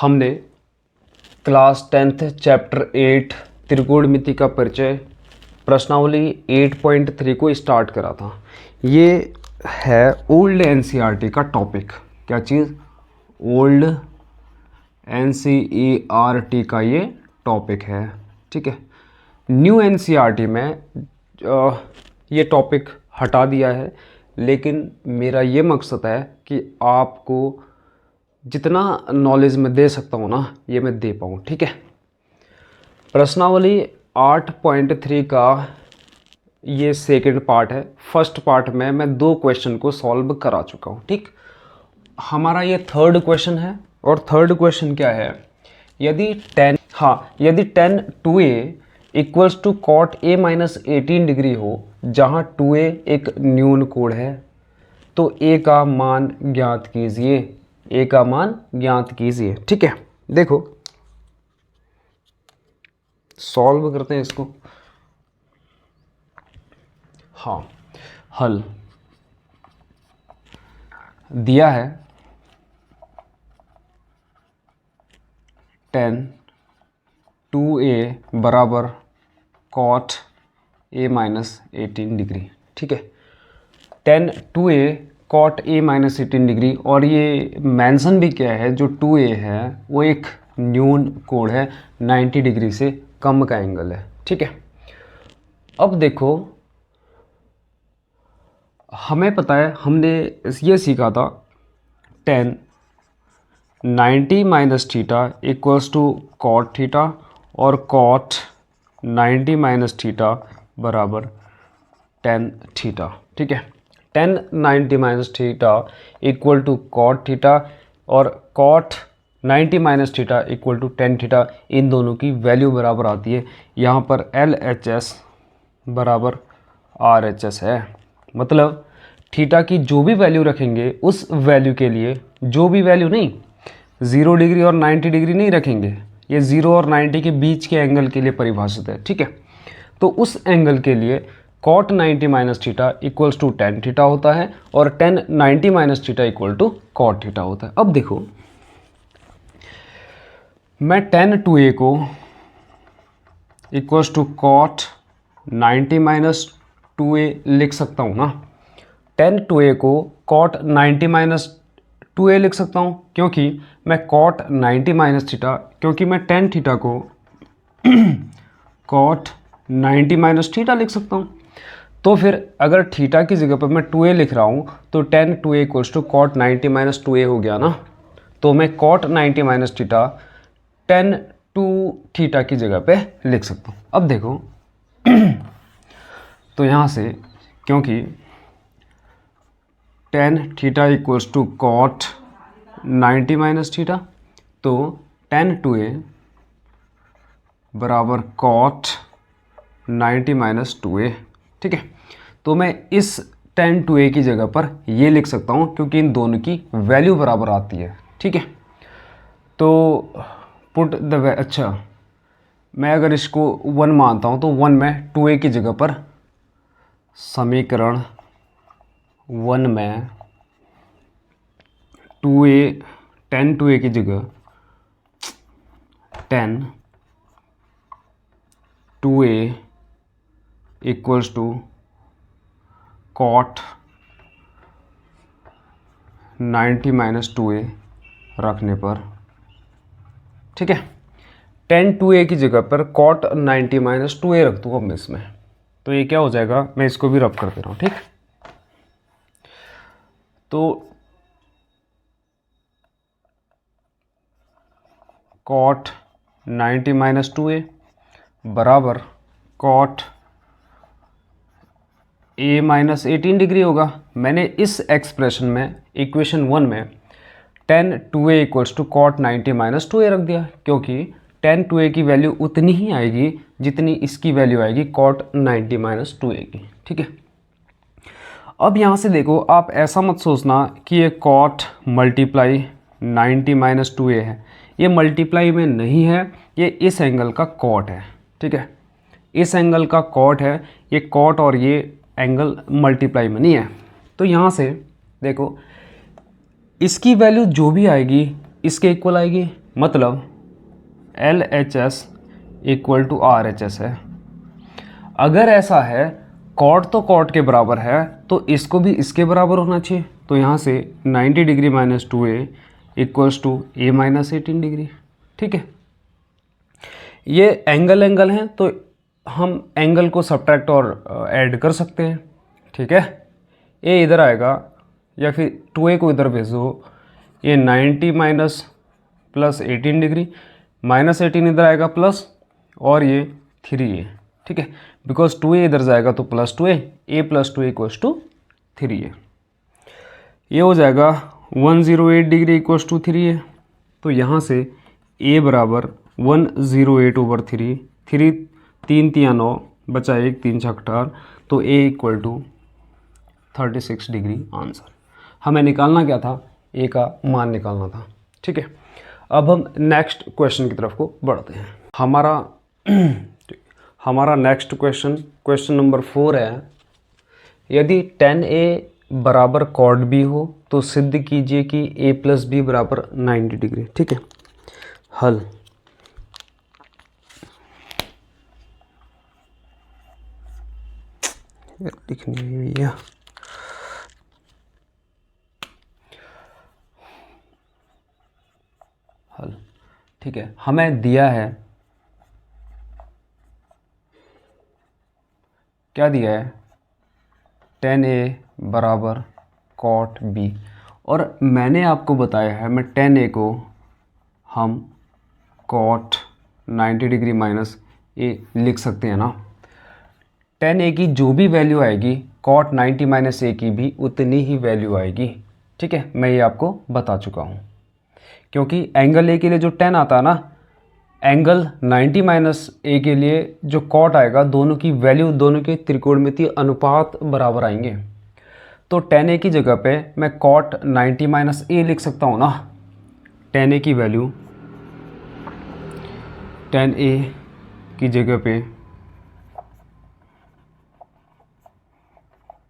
हमने class 10th chapter 8 त्रिकोणमिति का परिचय प्रश्नावली 8.3 को स्टार्ट करा था। ये है ओल्ड एनसीईआरटी का टॉपिक। क्या चीज़? ओल्ड एनसीईआरटी का ये टॉपिक है। ठीक है। न्यू एनसीईआरटी में ये टॉपिक हटा दिया है, लेकिन मेरा ये मकसद है कि आपको जितना नॉलेज मैं दे सकता हूँ ना, ये मैं दे पाऊँ। ठीक है। प्रश्नावली 8.3 का ये सेकंड पार्ट है। फर्स्ट पार्ट में मैं 2 क्वेश्चन को सॉल्व करा चुका हूँ। ठीक। हमारा ये थर्ड क्वेश्चन है, और थर्ड क्वेश्चन क्या है? यदि 10 2a equals to cot a minus 18 degree हो, जहाँ 2a एक न्यून कोण है, तो a का मान ज्ञात कीजिए। a का मान ज्ञात कीजिए। ठीक है। देखो, सॉल्व करते हैं इसको। हाँ, हल दिया है 10 2a बराबर कॉट a माइनस 18 डिग्री। ठीक है। 10 2a cot a minus 18 degree, और ये मेंशन भी क्या है, जो 2a है वो एक न्यून कोण है, 90 डिग्री से कम का एंगल है। ठीक है। अब देखो, हमें पता है, हमने ये सीखा था 10 90 minus theta equals to cot theta, और कॉट 90 माइनस थीटा बराबर 10 थीटा। ठीक है। 10 90 minus theta equal to cot theta, और cot 90 minus theta equal to 10 theta. इन दोनों की वैल्यू बराबर आती है। यहाँ पर LHS बराबर RHS है। मतलब थीटा की जो भी वैल्यू रखेंगे, उस वैल्यू के लिए, जो भी वैल्यू नहीं, 0 डिग्री और 90 डिग्री नहीं रखेंगे, ये 0 और 90 के बीच के एंगल के लिए परिभाषित है। ठीक है। तो उस एंगल के लिए cot 90 minus theta equals to 10 theta होता है, और 10 90 minus theta equal to cot theta होता है। अब देखो, मैं 10 2a को equals to cot 90 minus 2a लिख सकता हूँ ना। 10 2a को कॉट 90 माइनस 2a लिख सकता हूँ, क्योंकि मैं कॉट 90 माइनस थीटा, क्योंकि मैं 10 थीटा को कॉट 90 माइनस थीटा लिख सकता हूँ। तो फिर अगर थीटा की जगह पर मैं 2a लिख रहा हूँ, तो 10 2a equals to cot 90 minus 2a हो गया ना। तो मैं कॉट 90 माइनस थीटा 10 2 थीटा की जगह पे लिख सकता हूँ। अब देखो, तो यहाँ से, क्योंकि 10 theta equals to cot 90 minus theta, तो 10 2a बराबर कॉट 90 माइनस 2a। ठीक है। तो मैं इस 10 2a की जगह पर ये लिख सकता हूँ, क्योंकि इन दोनों की वैल्यू बराबर आती है। ठीक है। तो पुट द अच्छा, मैं अगर इसको 1 मानता हूँ, तो 1 में 2a की जगह पर, समीकरण 1 में 10 2a की जगह 10 2a equals to cot 90 minus 2a रखने पर, ठीक है, 10 2a की जगह पर कॉट 90 माइनस 2a रख दूँगा मैं इसमें, तो ये क्या हो जाएगा, मैं इसको भी रब कर दे रहा हूँ। ठीक। तो कॉट 90 माइनस 2a बराबर कॉट a माइनस 18 डिग्री होगा। मैंने इस एक्सप्रेशन में, इक्वेशन 1 में 10 2a equals to cot 90 minus 2a रख दिया, क्योंकि 10 2a की वैल्यू उतनी ही आएगी जितनी इसकी वैल्यू आएगी कॉट 90 माइनस 2a की। ठीक है। अब यहाँ से देखो, आप ऐसा मत सोचना कि ये कॉट मल्टीप्लाई 90 माइनस 2a है। ये मल्टीप्लाई में नहीं है, ये इस एंगल का कॉट है। ठीक है। इस एंगल का कॉट है। ये कॉट और ये एंगल मल्टीप्लाई में नहीं है। तो यहाँ से देखो, इसकी वैल्यू जो भी आएगी इसके इक्वल आएगी, मतलब LHS इक्वल टू RHS है। अगर ऐसा है कॉट तो कॉट के बराबर है तो इसको भी इसके बराबर होना चाहिए। तो यहाँ से 90 degree minus 2A equals to A minus 18 degree. ठीक है, ये एंगल हैं तो हम एंगल को सब्ट्रैक्ट और ऐड कर सकते हैं। ठीक है, A इधर आएगा या फिर 2A को इधर भेज दो, ये 90 माइनस प्लस 18 डिग्री, माइनस 18 इधर आएगा प्लस और ये 3A। ठीक है, बिकॉज 2A इधर जाएगा तो plus 2A, A plus 2A equals to 3A। ये हो जाएगा 108 डिग्री इक्वल्स टू 3A। तो यहाँ से A बराबर 108 ओवर 3, 3 3 9 बचा 1 3 6 18, तो A equal to 36 degree answer. हमें निकालना क्या था, A का मान निकालना था। ठीक है, अब हम नेक्स्ट क्वेश्चन की तरफ को बढ़ते हैं। हमारा नेक्स्ट क्वेश्चन नंबर 4 है, यदि tan A बराबर cot B हो तो सिद्ध कीजिए कि A प्लस बी बराबर 90 डिग्री। ठीक है, हल। लिखनी है भैया। हल, ठीक है, हमें दिया है, क्या दिया है, tan A बराबर cot B, और मैंने आपको बताया है मैं tan A को हम cot 90 डिग्री माइनस A लिख सकते हैं ना। tan A की जो भी वैल्यू आएगी cot 90 माइनस A की भी उतनी ही वैल्यू आएगी। ठीक है, मैं ये आपको बता चुका हूँ, क्योंकि एंगल A के लिए जो tan आता है ना, एंगल 90 माइनस A के लिए जो cot आएगा, दोनों की वैल्यू, दोनों के त्रिकोणमितीय अनुपात बराबर आएंगे। तो tan A की जगह पे मैं cot 90 माइनस A लिख सकता हूँ ना। tan A की वैल्यू, tan A की जगह पे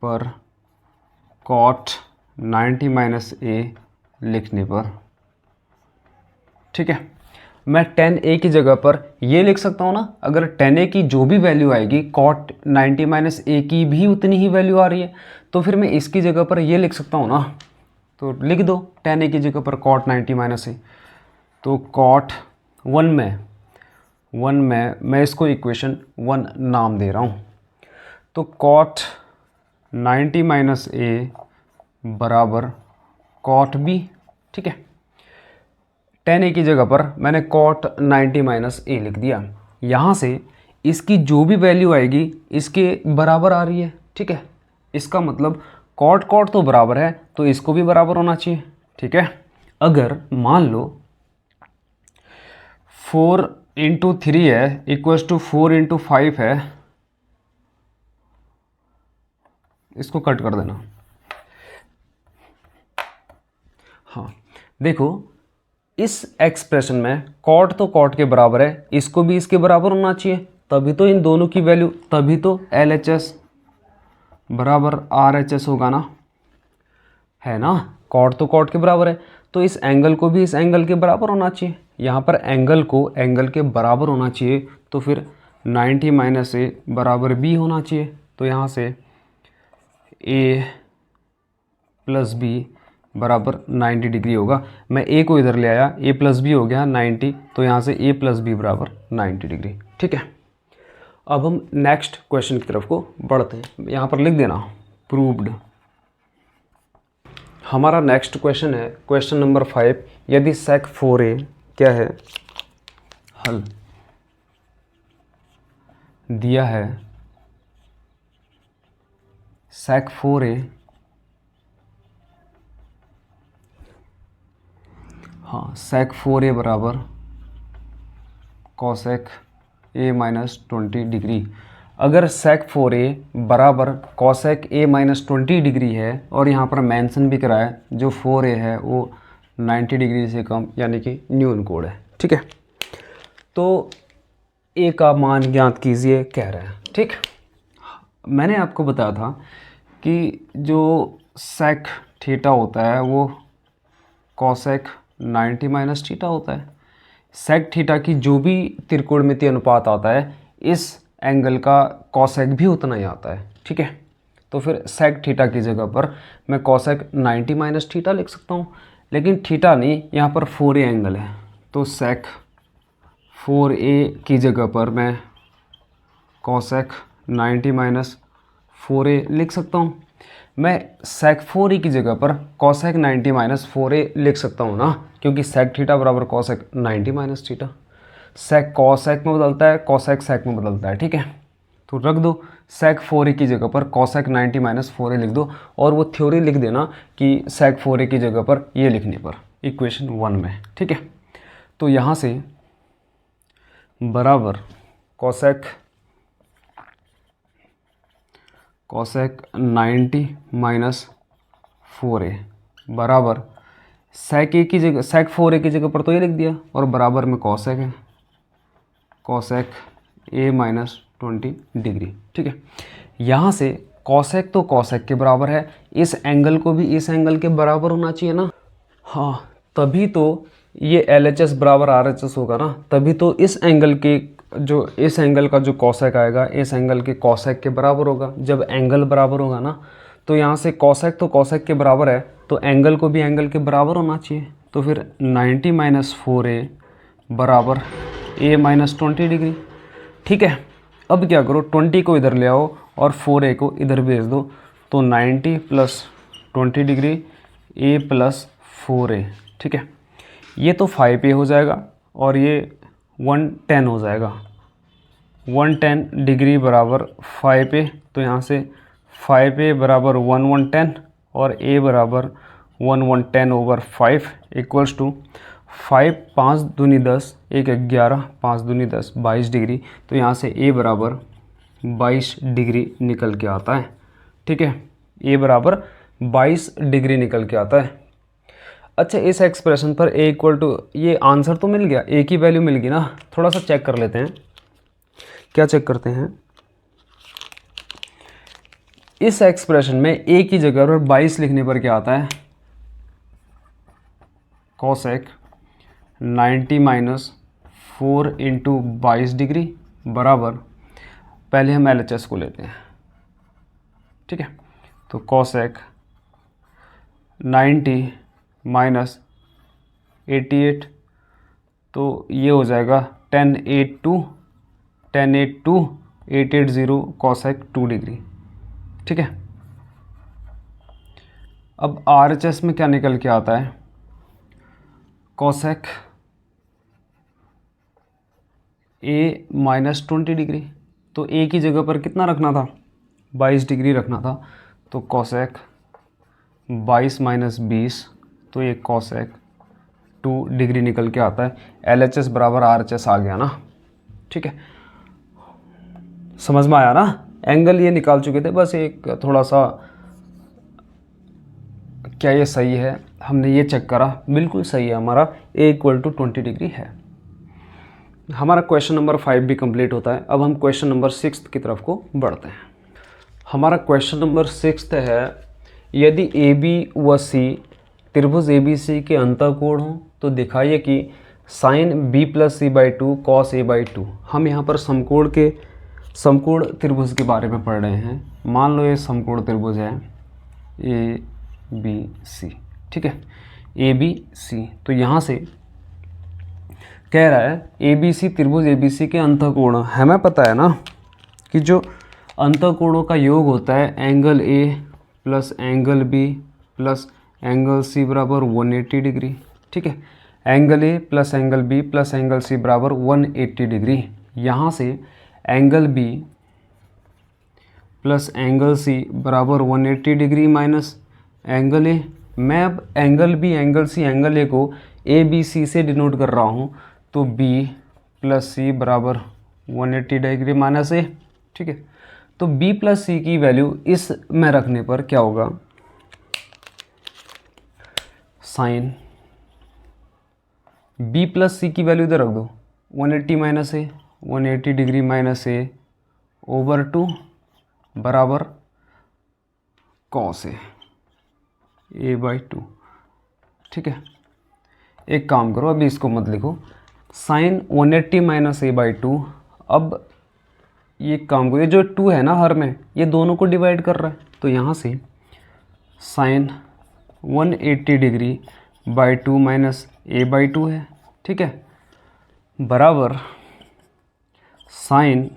पर cot 90 माइनस A लिखने पर, ठीक है, मैं tan A की जगह पर ये लिख सकता हूँ ना। अगर tan A की जो भी वैल्यू आएगी cot 90 माइनस A की भी उतनी ही वैल्यू आ रही है, तो फिर मैं इसकी जगह पर ये लिख सकता हूँ ना। तो लिख दो tan A की जगह पर cot 90 माइनस A। तो cot 1 में मैं इसको इक्वेशन 1 नाम दे रहा हूँ। तो cot 90 माइनस A बराबर cot B। ठीक है, tan A की जगह पर मैंने cot 90 माइनस A लिख दिया। यहाँ से इसकी जो भी वैल्यू आएगी इसके बराबर आ रही है। ठीक है, इसका मतलब cot तो बराबर है तो इसको भी बराबर होना चाहिए। ठीक है, अगर मान लो 4 इंटू 3 है इक्वल्स टू 4 इंटू 5 है, इसको कट कर देना। हाँ देखो, इस एक्सप्रेशन में cot तो cot के बराबर है, इसको भी इसके बराबर होना चाहिए, तभी तो इन दोनों की वैल्यू, तभी तो LHS बराबर RHS होगा ना, है ना। cot तो cot के बराबर है तो इस एंगल को भी इस एंगल के बराबर होना चाहिए। यहाँ पर एंगल को एंगल के बराबर होना चाहिए, तो फिर 90 माइनस A बराबर B होना चाहिए। तो यहाँ से A प्लस B बराबर 90 डिग्री होगा। मैं A को इधर ले आया, A प्लस बी हो गया 90, तो यहाँ से A प्लस बी बराबर 90 डिग्री। ठीक है, अब हम नेक्स्ट क्वेश्चन की तरफ को बढ़ते हैं। यहाँ पर लिख देना प्रूव्ड। हमारा नेक्स्ट क्वेश्चन है क्वेश्चन नंबर 5, यदि sec 4A क्या है, हल। दिया है sec 4A, हाँ sec 4A बराबर cosec A माइनस 20 डिग्री। अगर sec 4A बराबर cosec A माइनस 20 डिग्री है और यहाँ पर मेंशन भी करा है जो 4A है वो 90 डिग्री से कम यानी कि न्यून कोड है। ठीक है, तो A का मान ज्ञात कीजिए कह रहे हैं। ठीक, मैंने आपको बताया था कि जो sec थीटा होता है वो cosec 90 माइनस थीटा होता है। सेक थीटा की जो भी त्रिकोणमितीय अनुपात आता है इस एंगल का कॉसेक भी उतना ही आता है, ठीक है। तो फिर सेक थीटा की जगह पर मैं कॉसेक 90 माइनस थीटा लिख सकता हूँ, लेकिन थीटा नहीं, यहाँ पर 4a एंगल है, तो सेक 4a की जगह पर मैं कॉसेक 90 माइनस 4a लिख सकता हूँ। मैं सेक 4a की जगह पर कॉसेक 90 माइनस 4a लिख सकता हूँ ना, क्योंकि सेक थीटा बराबर cosec 90 minus theta. Sec cosec में बदलता है, कॉसेक सेक में बदलता है, ठीक है। तो रख दो सेक 4a की जगह पर कॉसेक 90 माइनस 4a लिख दो, और वो थ्योरी लिख देना कि सेक 4a की जगह पर ये लिखने पर इक्वेशन 1 में, ठीक है। तो यहाँ से बराबर कॉसेक 90 माइनस 4a बराबर सेक ए की जगह, सेक 4a की जगह पर तो ये लिख दिया, और बराबर में कॉसेक है, कॉसेक a माइनस 20 डिग्री, ठीक है। यहाँ से कॉसेक तो कॉसेक के बराबर है, इस एंगल को भी इस एंगल के बराबर होना चाहिए ना। हाँ, तभी तो ये LHS बराबर RHS होगा ना, तभी तो इस एंगल के जो इस एंगल का जो कॉसेक आएगा इस एंगल के कॉसेक के बराबर होगा। जब एंगल बराबर होगा ना, तो यहाँ से कॉसेक तो कॉसेक के बराबर है, तो एंगल को भी एंगल के बराबर होना चाहिए। तो फिर 90 माइनस 4a बराबर a माइनस 20 डिग्री, ठीक है। अब क्या करो, 20 को इधर ले आओ और 4a को इधर भेज दो, तो 90 plus 20 degree a plus 4a, ठीक है। ये तो 5a हो जाएगा और ये 110 हो जाएगा। 110 डिग्री बराबर 5a, तो यहाँ से 5a बराबर 110 और a बराबर 110 ओवर 5 इक्वल्स टू 5 5 दूनी 10, 1 11, 5 दूनी 10, 22 डिग्री। तो यहाँ से a बराबर 22 डिग्री निकल के आता है, ठीक है। a बराबर 22 डिग्री निकल के आता है। अच्छा, इस एक्सप्रेशन पर a इक्वल टू, ये आंसर तो मिल गया, a की वैल्यू मिल गई ना। थोड़ा सा चेक कर लेते हैं, क्या चेक करते हैं। इस एक्सप्रेशन में a की जगह पर 22 लिखने पर क्या आता है, कॉसेक 90 माइनस 4 इंटू 22 डिग्री बराबर, पहले हम LHS को लेते हैं, ठीक है। तो कॉसेक 90 माइनस 88, तो ये हो जाएगा 1082 880 कॉसेक 2 डिग्री, ठीक है। अब RHS में क्या निकल के आता है, कॉसेक a माइनस 20 डिग्री। तो a की जगह पर कितना रखना था, 22 डिग्री रखना था, तो कॉसेक 22 माइनस 20, तो ये कॉसेक 2 डिग्री निकल के आता है। LHS बराबर RHS आ गया ना, ठीक है। समझ में आया ना, एंगल ये निकाल चुके थे, बस एक थोड़ा सा क्या ये सही है, हमने ये चेक करा, बिल्कुल सही है हमारा, a इक्वल टू 20 डिग्री है। हमारा क्वेश्चन नंबर 5 भी कंप्लीट होता है। अब हम क्वेश्चन नंबर 6 की तरफ को बढ़ते हैं। हमारा क्वेश्चन नंबर 6 है, यदि AB व C त्रिभुज ABC के अंतःकोण हो तो दिखाइए कि sign B plus C/2 cos A/2। हम यहाँ पर समकोण त्रिभुज के बारे में पढ़ रहे हैं। मान लो ये समकोण त्रिभुज है ABC, ठीक है, ABC। तो यहाँ से कह रहा है ABC त्रिभुज ABC के अंतःकोण, हमें पता है ना कि जो अंतःकोणों का योग होता है angle A plus angle B plus angle C बराबर 180 डिग्री, ठीक है। Angle A plus angle B plus angle C बराबर 180 डिग्री। यहाँ से angle B plus angle C बराबर 180 डिग्री माइनस एंगल A। मैं अब angle B angle C angle A को ABC से डिनोट कर रहा हूँ, तो B प्लस C बराबर 180 डिग्री माइनस A, ठीक है। तो B प्लस C की वैल्यू इस में रखने पर क्या होगा, साइन B प्लस C की वैल्यू इधर रख दो, 180 minus A, 180 degree minus A over 2 बराबर कॉस A/2, ठीक है। एक काम करो, अभी इसको मत लिखो, साइन 180 माइनस ए बाई 2। अब ये काम को, ये जो 2 है ना हर में, ये दोनों को डिवाइड कर रहा है, तो यहाँ से sine 180 degree by 2 minus A by 2 है, ठीक है, बराबर साइन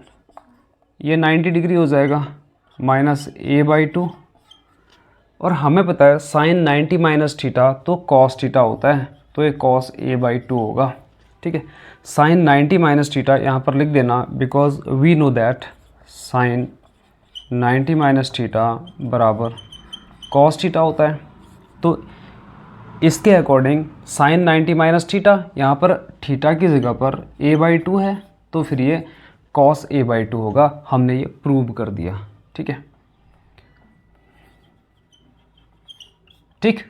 ये 90 डिग्री हो जाएगा माइनस ए बाई 2। और हमें पता है साइन 90 माइनस थीटा तो कॉस थीटा होता है, तो ये कॉस ए बाई 2 होगा, ठीक है। साइन 90 माइनस थीटा यहाँ पर लिख देना, because we know that sine 90 minus theta बराबर कॉस थीटा होता है। तो इसके अकॉर्डिंग साइन 90 माइनस थीटा, यहाँ पर थीटा की जगह पर ए बाई 2 है, तो फिर ये कॉस ए बाई 2 होगा। हमने ये प्रूव कर दिया, ठीक है। ठीक,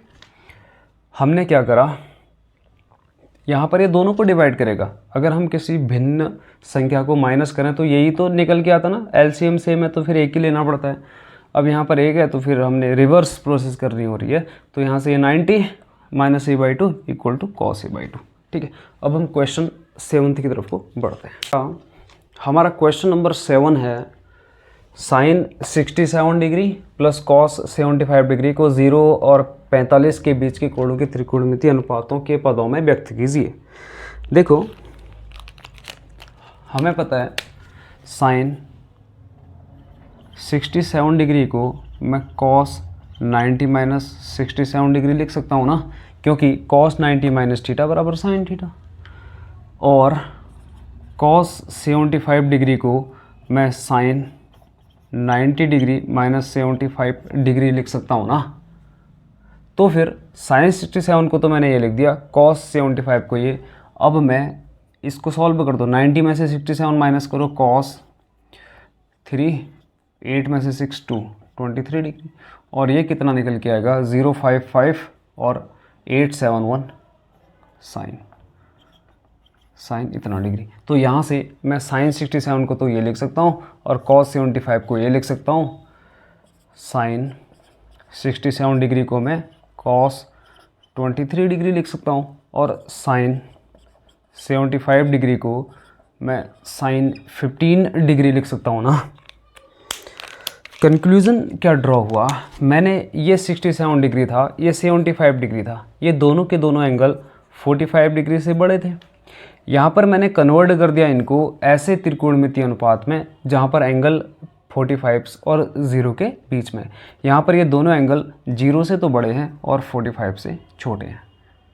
हमने क्या करा, यहाँ पर ये दोनों को डिवाइड करेगा। अगर हम किसी भिन्न संख्या को माइनस करें तो यही तो निकल के आता ना, एलसीएम सेम है तो फिर एक ही लेना पड़ता है। अब यहाँ पर एक है तो फिर हमने रिवर्स प्रोसेस करनी हो रही है, तो यहाँ से ये 90 minus A by 2 equal to cos A by 2, ठीक है। अब हम क्वेश्चन 7 की तरफ को बढ़ते हैं। हमारा क्वेश्चन नंबर 7 है, sine 67 degree plus cos 75 degree को 0 और 45 के बीच के कोणों के त्रिकोणमितीय अनुपातों के पदों में व्यक्त कीजिए। देखो, हमें पता है साइन 67 डिग्री को मैं कॉस 90 माइनस 67 डिग्री लिख सकता हूँ ना, क्योंकि कॉस 90 माइनस थीटा बराबर साइन थीटा। और कॉस 75 डिग्री को मैं साइन 90 डिग्री माइनस 75 डिग्री लिख सकता हूँ ना। तो फिर साइन 67 को तो मैंने ये लिख दिया, कॉस 75 को ये। अब मैं इसको सॉल्व कर दो, 90 में से 67 माइनस करो, कॉस 3, 8 में से 6 2, 23 डिग्री। और ये कितना निकल के आएगा, 055 और 871 साइन इतना डिग्री। तो यहाँ से मैं साइन 67 को तो ये लिख सकता हूँ और कॉस 75 को ये लिख सकता हूँ। साइन 67 डिग्री को मैं कॉस 23 डिग्री लिख सकता हूँ और साइन 75 डिग्री को मैं साइन 15 डिग्री लिख सकता हूँ ना। कंक्लूज़न क्या ड्रॉ हुआ, मैंने ये 67 डिग्री था, ये 75 डिग्री था, ये दोनों के दोनों एंगल 45 डिग्री से बड़े थे। यहाँ पर मैंने कन्वर्ट कर दिया इनको ऐसे त्रिकोणमितीय अनुपात में जहाँ पर एंगल 45 और 0 के बीच में। यहाँ पर ये दोनों एंगल 0 से तो बड़े हैं और 45 से छोटे हैं,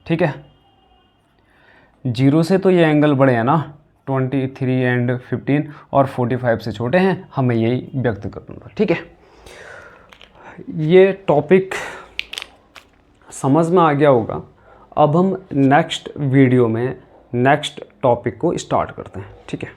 ठीक है। 0 से तो ये एंगल बड़े हैं ना, 23 एंड 15, और 45 से छोटे हैं, हमें यही व्यक्त करना था, ठीक है। ये टॉपिक समझ में आ गया होगा। अब हम नेक्स्ट वीडियो में नेक्स्ट टॉपिक को स्टार्ट करते हैं, ठीक है।